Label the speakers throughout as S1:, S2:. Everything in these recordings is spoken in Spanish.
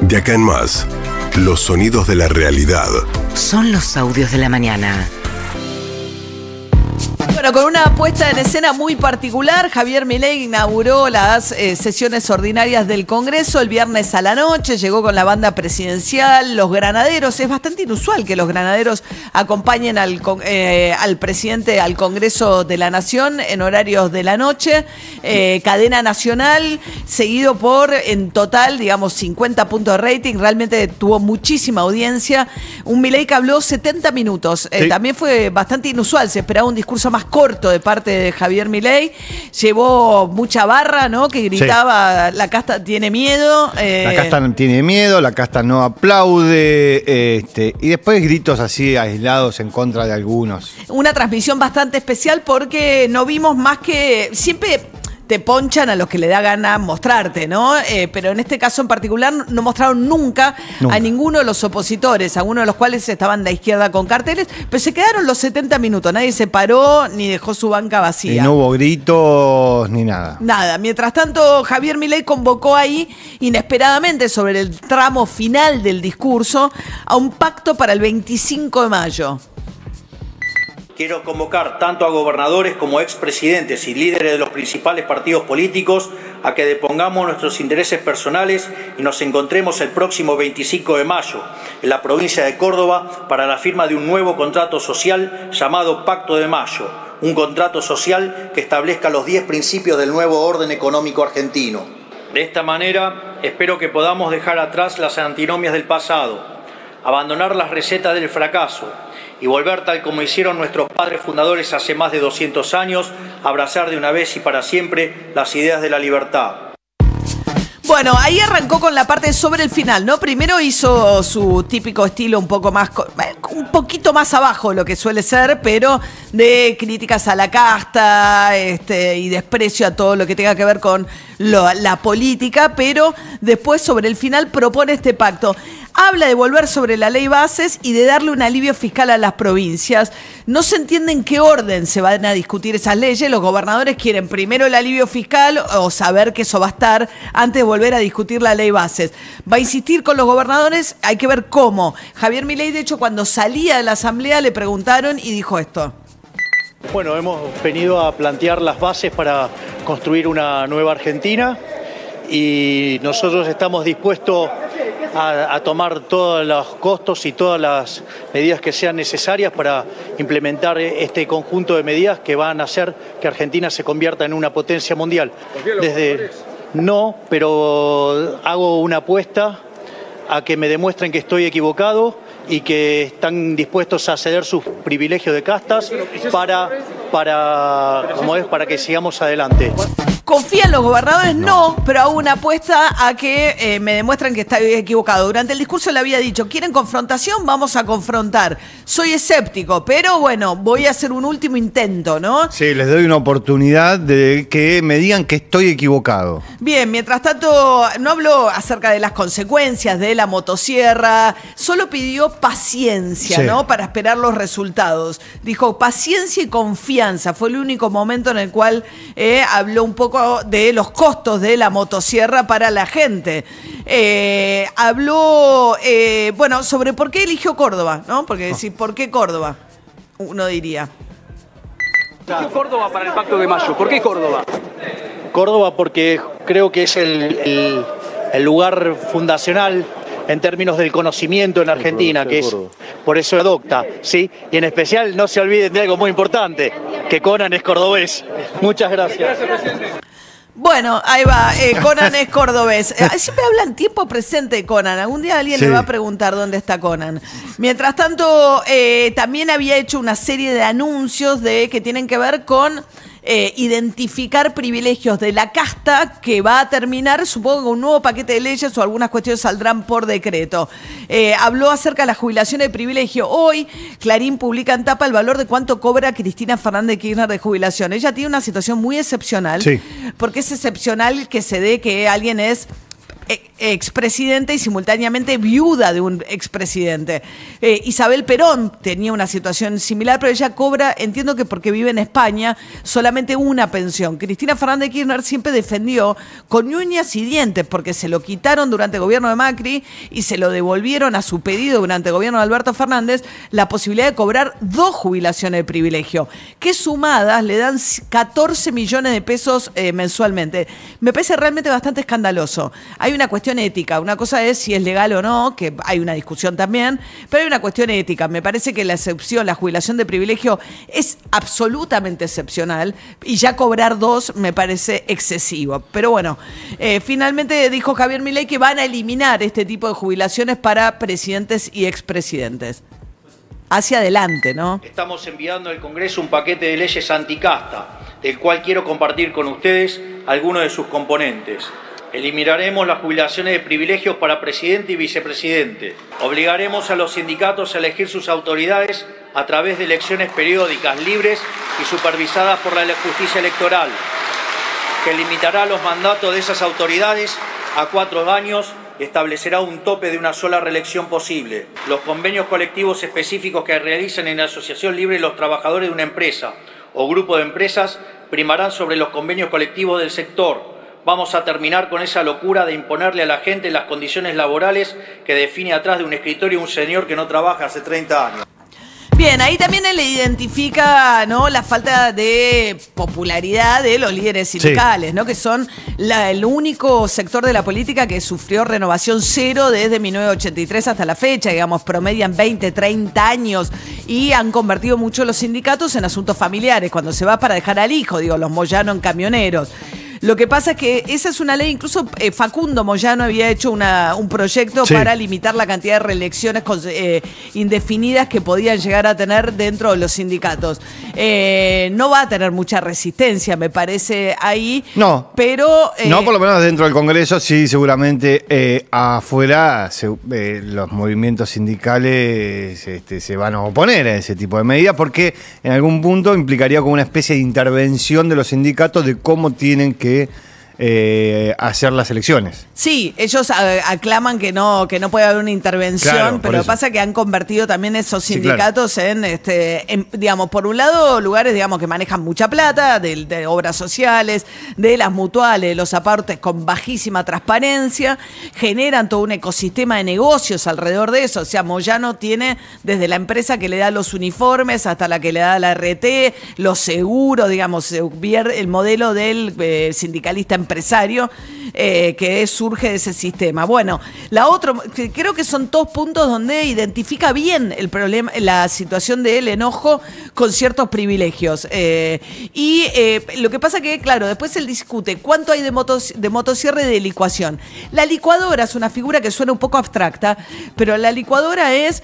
S1: De acá en más, los sonidos de la realidad.
S2: Son los audios de la mañana.
S3: Bueno, con una puesta en escena muy particular, Javier Milei inauguró las sesiones ordinarias del Congreso el viernes a la noche, llegó con la banda presidencial, los granaderos. Es bastante inusual que los granaderos acompañen al presidente al Congreso de la Nación en horarios de la noche. Cadena nacional, seguido por, en total, digamos, 50 puntos de rating. Realmente tuvo muchísima audiencia. Un Milei que habló 70 minutos.
S4: Sí.
S3: También fue bastante inusual, se esperaba un discurso más corto de parte de Javier Milei. Llevó mucha barra, ¿no? Que gritaba, la casta tiene miedo.
S4: La casta no tiene miedo, la casta no aplaude, y después gritos así aislados en contra de algunos.
S3: Una transmisión bastante especial porque no vimos más que... Siempre te ponchan a los que le da gana mostrarte, ¿no? Pero en este caso en particular no mostraron nunca a ninguno de los opositores, algunos de los cuales estaban de la izquierda con carteles, pero se quedaron los 70 minutos, nadie se paró ni dejó su banca vacía.
S4: Y no hubo gritos ni nada.
S3: Nada. Mientras tanto, Javier Milei convocó ahí, inesperadamente, sobre el tramo final del discurso, a un pacto para el 25 de mayo.
S5: Quiero convocar tanto a gobernadores como expresidentes y líderes de los principales partidos políticos a que depongamos nuestros intereses personales y nos encontremos el próximo 25 de mayo en la provincia de Córdoba para la firma de un nuevo contrato social llamado Pacto de Mayo, un contrato social que establezca los 10 principios del nuevo orden económico argentino. De esta manera, espero que podamos dejar atrás las antinomias del pasado, abandonar las recetas del fracaso y volver, tal como hicieron nuestros padres fundadores hace más de 200 años, a abrazar de una vez y para siempre las ideas de la libertad.
S3: Bueno, ahí arrancó con la parte sobre el final, ¿no? Primero hizo su típico estilo un poquito más abajo lo que suele ser, pero de críticas a la casta, y desprecio a todo lo que tenga que ver con la política, pero después sobre el final propone este pacto. Habla de volver sobre la ley bases y de darle un alivio fiscal a las provincias. No se entiende en qué orden se van a discutir esas leyes. Los gobernadores quieren primero el alivio fiscal o saber que eso va a estar antes de volver a discutir la ley bases. Va a insistir con los gobernadores, hay que ver cómo. Javier Milei, de hecho, cuando salía de la asamblea le preguntaron y dijo esto.
S6: Bueno, hemos venido a plantear las bases para construir una nueva Argentina y nosotros estamos dispuestos a tomar todos los costos y todas las medidas que sean necesarias para implementar este conjunto de medidas que van a hacer que Argentina se convierta en una potencia mundial. No, pero hago una apuesta a que me demuestren que estoy equivocado y que están dispuestos a ceder sus privilegios de castas para que sigamos adelante.
S3: ¿Confía en los gobernadores? No, pero hago una apuesta a que me demuestran que está equivocado. Durante el discurso le había dicho, ¿quieren confrontación? Vamos a confrontar. Soy escéptico, pero bueno, voy a hacer un último intento, ¿no?
S4: Sí, les doy una oportunidad de que me digan que estoy equivocado.
S3: Bien, mientras tanto, no habló acerca de las consecuencias de la motosierra, solo pidió paciencia, ¿no? Para esperar los resultados. Dijo paciencia y confianza. Fue el único momento en el cual habló un poco de los costos de la motosierra para la gente. Habló, sobre por qué eligió Córdoba, ¿no? Porque decir, ¿por qué Córdoba? Uno diría.
S7: ¿Por qué Córdoba para el Pacto de Mayo? ¿Por qué Córdoba?
S6: Córdoba porque creo que es el lugar fundacional en términos del conocimiento en Argentina, que es por eso adopta, ¿sí? Y en especial no se olviden de algo muy importante, que Conan es cordobés. Muchas gracias.
S3: Bueno, ahí va, Conan es cordobés. Siempre habla en tiempo presente de Conan. Algún día alguien le va a preguntar dónde está Conan. Mientras tanto, también había hecho una serie de anuncios que tienen que ver con identificar privilegios de la casta que va a terminar, supongo, con un nuevo paquete de leyes o algunas cuestiones saldrán por decreto. Habló acerca de la jubilación de privilegio. Hoy, Clarín publica en tapa el valor de cuánto cobra Cristina Fernández de Kirchner de jubilación. Ella tiene una situación muy excepcional, porque es excepcional que se dé que alguien es expresidente y simultáneamente viuda de un expresidente. Isabel Perón tenía una situación similar, pero ella cobra, entiendo que porque vive en España, solamente una pensión. Cristina Fernández de Kirchner siempre defendió con uñas y dientes, porque se lo quitaron durante el gobierno de Macri y se lo devolvieron a su pedido durante el gobierno de Alberto Fernández, la posibilidad de cobrar 2 jubilaciones de privilegio, que sumadas le dan 14 millones de pesos mensualmente. Me parece realmente bastante escandaloso. Hay una cuestión ética. Una cosa es si es legal o no, que hay una discusión también, pero hay una cuestión ética. Me parece que la excepción, la jubilación de privilegio es absolutamente excepcional y ya cobrar 2 me parece excesivo. Pero bueno, finalmente dijo Javier Milei que van a eliminar este tipo de jubilaciones para presidentes y expresidentes. Hacia adelante, ¿no?
S5: Estamos enviando al Congreso un paquete de leyes anticasta, del cual quiero compartir con ustedes algunos de sus componentes. Eliminaremos las jubilaciones de privilegios para presidente y vicepresidente. Obligaremos a los sindicatos a elegir sus autoridades a través de elecciones periódicas, libres y supervisadas por la justicia electoral, que limitará los mandatos de esas autoridades a 4 años y establecerá un tope de una sola reelección posible. Los convenios colectivos específicos que realicen en la asociación libre los trabajadores de una empresa o grupo de empresas primarán sobre los convenios colectivos del sector. Vamos a terminar con esa locura de imponerle a la gente las condiciones laborales que define atrás de un escritorio un señor que no trabaja hace 30 años.
S3: Bien, ahí también él identifica, ¿no?, la falta de popularidad de los líderes sindicales, ¿no?, que son el único sector de la política que sufrió renovación cero desde 1983 hasta la fecha, digamos, promedian 20, 30 años y han convertido mucho los sindicatos en asuntos familiares, cuando se va para dejar al hijo, digo, los Moyano en camioneros. Lo que pasa es que esa es una ley, incluso Facundo Moyano había hecho un proyecto para limitar la cantidad de reelecciones indefinidas que podían llegar a tener dentro de los sindicatos. No va a tener mucha resistencia, me parece, ahí. No, pero...
S4: no, por lo menos dentro del Congreso, sí, seguramente afuera los movimientos sindicales se van a oponer a ese tipo de medidas, porque en algún punto implicaría como una especie de intervención de los sindicatos de cómo tienen que hacer las elecciones.
S3: Sí, ellos aclaman que no puede haber una intervención, claro, pero lo que pasa es que han convertido también esos sindicatos en, digamos, por un lado, lugares, digamos, que manejan mucha plata, de obras sociales, de las mutuales, de los aportes con bajísima transparencia, generan todo un ecosistema de negocios alrededor de eso. O sea, Moyano tiene desde la empresa que le da los uniformes hasta la que le da la RT, los seguros, digamos, el modelo del sindicalista empresario que surge de ese sistema. Bueno, la otra, creo que son 2 puntos donde identifica bien el problema, la situación del enojo con ciertos privilegios. Lo que pasa que, claro, después él discute cuánto hay de motosierra y de licuación. La licuadora es una figura que suena un poco abstracta, pero la licuadora es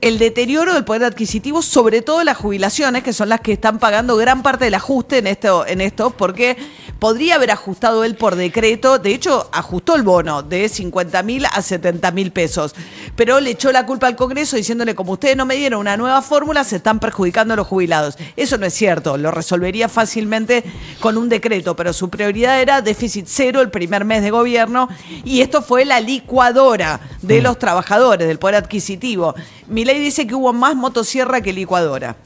S3: el deterioro del poder adquisitivo, sobre todo las jubilaciones, que son las que están pagando gran parte del ajuste en esto, porque podría haber ajustado él por decreto, de hecho ajustó el bono de 50.000 a 70.000 pesos, pero le echó la culpa al Congreso diciéndole, como ustedes no me dieron una nueva fórmula, se están perjudicando a los jubilados. Eso no es cierto, lo resolvería fácilmente con un decreto, pero su prioridad era déficit cero el primer mes de gobierno, y esto fue la licuadora de los trabajadores, del poder adquisitivo. Milei dice que hubo más motosierra que licuadora.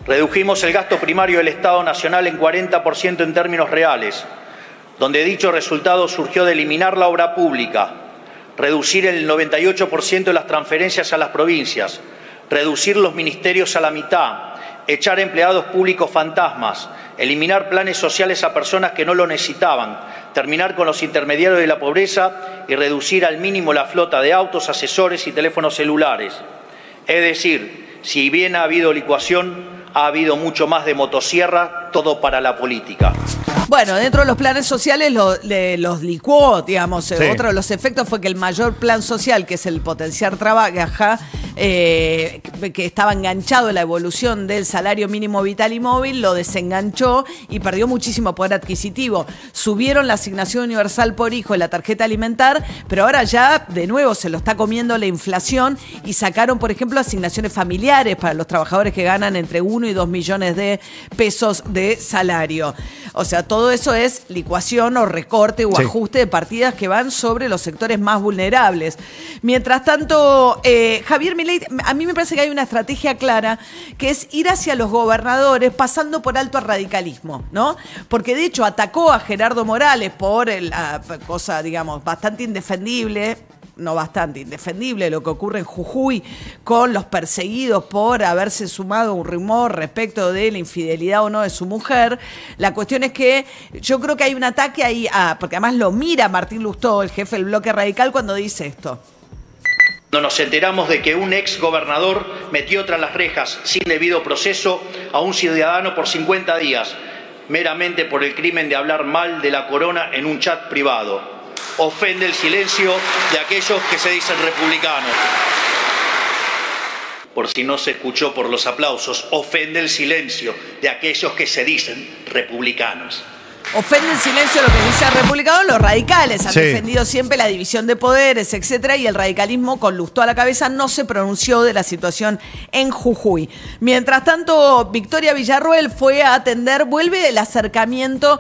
S5: Redujimos el gasto primario del Estado Nacional en 40% en términos reales, donde dicho resultado surgió de eliminar la obra pública, reducir el 98% de las transferencias a las provincias, reducir los ministerios a la mitad, echar empleados públicos fantasmas, eliminar planes sociales a personas que no lo necesitaban, terminar con los intermediarios de la pobreza y reducir al mínimo la flota de autos, asesores y teléfonos celulares. Es decir, si bien ha habido licuación, ha habido mucho más de motosierra, todo para la política.
S3: Bueno, dentro de los planes sociales los licuó, digamos. Sí. Otro de los efectos fue que el mayor plan social, que es el potenciar trabaja, que estaba enganchado en la evolución del salario mínimo vital y móvil, lo desenganchó y perdió muchísimo poder adquisitivo. Subieron la asignación universal por hijo y la tarjeta alimentar, pero ahora ya de nuevo se lo está comiendo la inflación y sacaron, por ejemplo, asignaciones familiares para los trabajadores que ganan entre 1 y 2 millones de pesos de salario. O sea, todo eso es licuación o recorte o ajuste de partidas que van sobre los sectores más vulnerables. Mientras tanto, Javier Milei, a mí me parece que hay una estrategia clara que es ir hacia los gobernadores pasando por alto al radicalismo, ¿no? Porque de hecho atacó a Gerardo Morales por la cosa, digamos, bastante indefendible. No bastante indefendible lo que ocurre en Jujuy con los perseguidos por haberse sumado a un rumor respecto de la infidelidad o no de su mujer. La cuestión es que yo creo que hay un ataque ahí, porque además lo mira Martín Lustó, el jefe del bloque radical, cuando dice esto.
S5: No nos enteramos de que un ex gobernador metió tras las rejas sin debido proceso a un ciudadano por 50 días, meramente por el crimen de hablar mal de la corona en un chat privado. Ofende el silencio de aquellos que se dicen republicanos. Por si no se escuchó por los aplausos, ofende el silencio de aquellos que se dicen republicanos.
S3: Ofende en silencio lo que dicen republicanos, los radicales han defendido siempre la división de poderes, etcétera, y el radicalismo con Lustó a la cabeza no se pronunció de la situación en Jujuy. Mientras tanto, Victoria Villarruel fue a atender, vuelve el acercamiento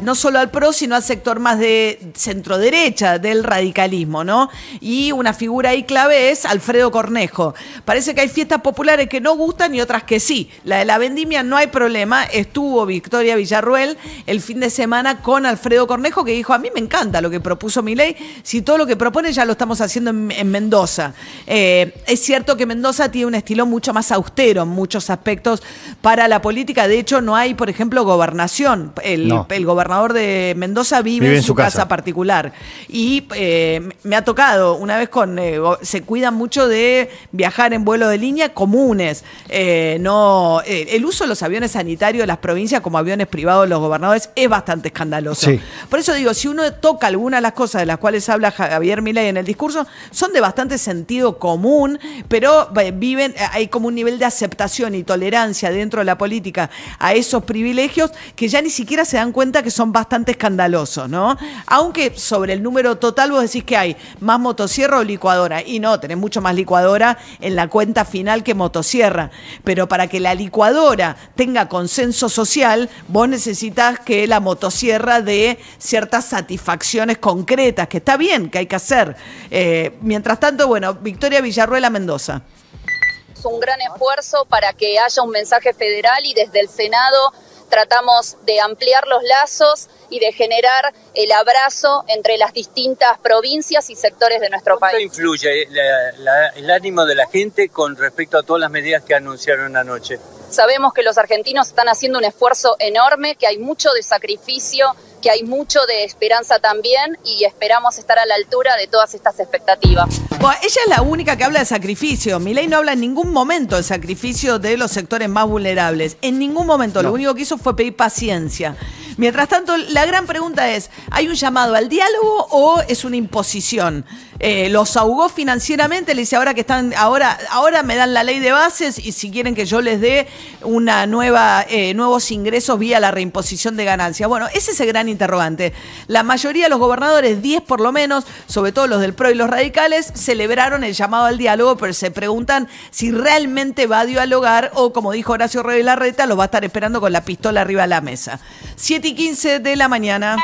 S3: no solo al PRO, sino al sector más de centro-derecha del radicalismo, ¿no? Y una figura ahí clave es Alfredo Cornejo. Parece que hay fiestas populares que no gustan y otras que sí. La de la vendimia no hay problema, estuvo Victoria Villarruel el fin de semana con Alfredo Cornejo, que dijo, a mí me encanta lo que propuso Milei, si todo lo que propone ya lo estamos haciendo en Mendoza. Es cierto que Mendoza tiene un estilo mucho más austero en muchos aspectos para la política, de hecho no hay, por ejemplo, gobernación. El gobernador de Mendoza vive en su casa particular. Y me ha tocado, una vez se cuidan mucho de viajar en vuelo de línea comunes. El uso de los aviones sanitarios de las provincias como aviones privados de los gobernadores es bastante escandaloso. Sí. Por eso digo, si uno toca algunas de las cosas de las cuales habla Javier Milei en el discurso, son de bastante sentido común, pero hay como un nivel de aceptación y tolerancia dentro de la política a esos privilegios que ya ni siquiera se dan cuenta que son bastante escandalosos, ¿no? Aunque sobre el número total vos decís que hay más motosierra o licuadora, y no, tenés mucho más licuadora en la cuenta final que motosierra, pero para que la licuadora tenga consenso social, vos necesitas que la motosierra dé ciertas satisfacciones concretas, que está bien, que hay que hacer. Mientras tanto, bueno, Victoria Villarruel a Mendoza.
S8: Es un gran esfuerzo para que haya un mensaje federal y desde el Senado tratamos de ampliar los lazos y de generar el abrazo entre las distintas provincias y sectores de nuestro país.
S9: ¿Cómo influye el ánimo de la gente con respecto a todas las medidas que anunciaron anoche?
S8: Sabemos que los argentinos están haciendo un esfuerzo enorme, que hay mucho de sacrificio, que hay mucho de esperanza también y esperamos estar a la altura de todas estas expectativas.
S3: Bueno, ella es la única que habla de sacrificio. Milei no habla en ningún momento del sacrificio de los sectores más vulnerables. En ningún momento. No. Lo único que hizo fue pedir paciencia. Mientras tanto, la gran pregunta es, ¿hay un llamado al diálogo o es una imposición? Los ahogó financieramente, le dice ahora me dan la ley de bases y si quieren que yo les dé nuevos ingresos vía la reimposición de ganancias. Bueno, ese es el gran interrogante. La mayoría de los gobernadores, 10 por lo menos, sobre todo los del PRO y los radicales, celebraron el llamado al diálogo, pero se preguntan si realmente va a dialogar o, como dijo Horacio Rey Larreta, los va a estar esperando con la pistola arriba de la mesa. 7:15 de la mañana.